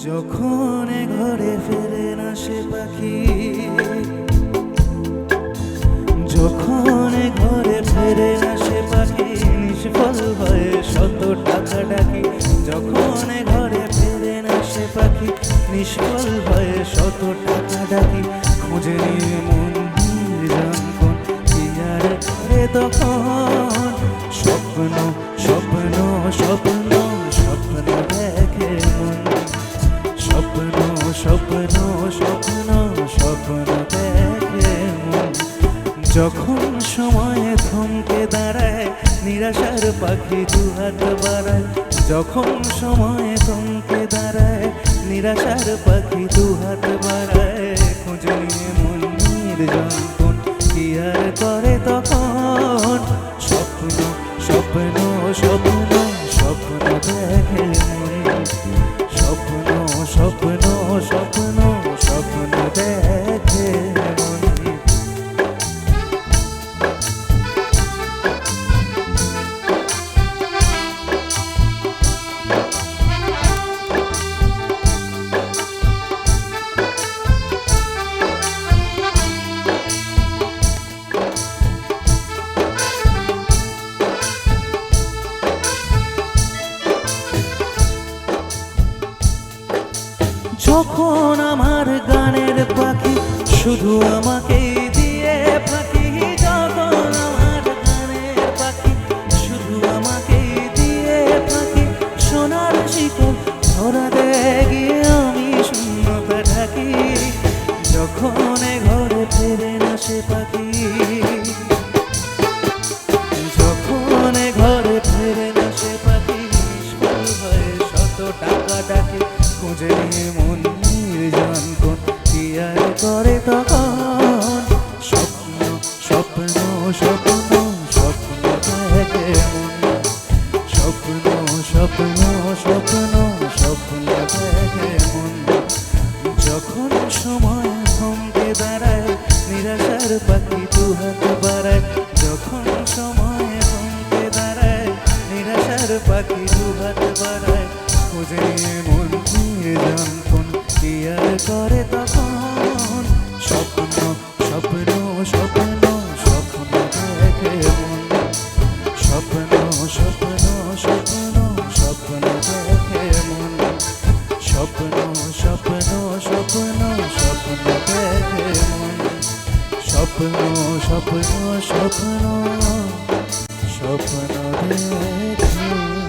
যখন ঘরে ফেরে না সে পাখি, যখন ঘরে ফেরে না সে পাখি, নিষ্ফল হয়ে শত টাকা ডাকি। যখন ঘরে ফেরে না সে পাখি, নিষ্ফল হয়ে শত টাকা ডাকি। খুঁজে নিয়ে মন নির্জন কি আর করে তখন, স্বপ্ন স্বপ্ন স্বপ্ন স্বপ্ন দেখে মন, স্বপ্ন স্বপ্ন স্বপ্ন স্বপ্ন দেখে মন। যখন সময় থমকে দাঁড়ায় নিরাশার পাখি দুহাত বাড়ায়, যখন সময় থমকে দাঁড়ায় নিরাশার পাখি দুহাত বাড়ায়। খোঁজ নিয়ে মন নির্জন কি আর করে তখন, স্বপ্ন স্বপ্ন স্বপ্ন স্বপ্ন দেখে মন, স্বপ্ন স্বপ্ন স্বপ্ন স্বপ্ন দেখে মন। যখন আমার গানের পাখি শুধু আমাকেই দিয়ে ফাঁকি, যখন আমার গানের পাখি শুধু আমাকেই দিয়ে ফাঁকি। সোনার শিকল ধরা দেয় গিয়ে আমি শূন্যতা ঢাকি। যখন ঘরে ফেরে না সে পাখি, যখন ঘরে ফেরে না সে পাখি, নিষ্ফল হয়ে শত টাকা ডাকে। খুঁজে নিয়ে মন নির্জন কি আর করে তখন, স্বপ্ন স্বপ্ন স্বপ্ন স্বপ্ন দেখে মন, স্বপ্ন স্বপ্ন স্বপ্ন স্বপ্ন দেখে মন। যখন সময় থমকে দাঁড়ায় নিরাশার পাখি দুহাত বাড়ায়, যখন সময় থমকে দাঁড়ায় নিরাশার পাখি দুহাত বাড়ায়। খুঁজে নিয়ে মন নির্জন কি আর করে তখন, স্বপ্ন স্বপ্ন স্বপ্ন স্বপ্ন দেখে মন, স্বপ্ন স্বপ্ন স্বপ্ন স্বপ্ন দেখে মন, স্বপ্ন স্বপ্ন স্বপ্ন স্বপ্ন দেখে মন, স্বপ্ন স্বপ্ন স্বপ্ন স্বপ্ন দেখে।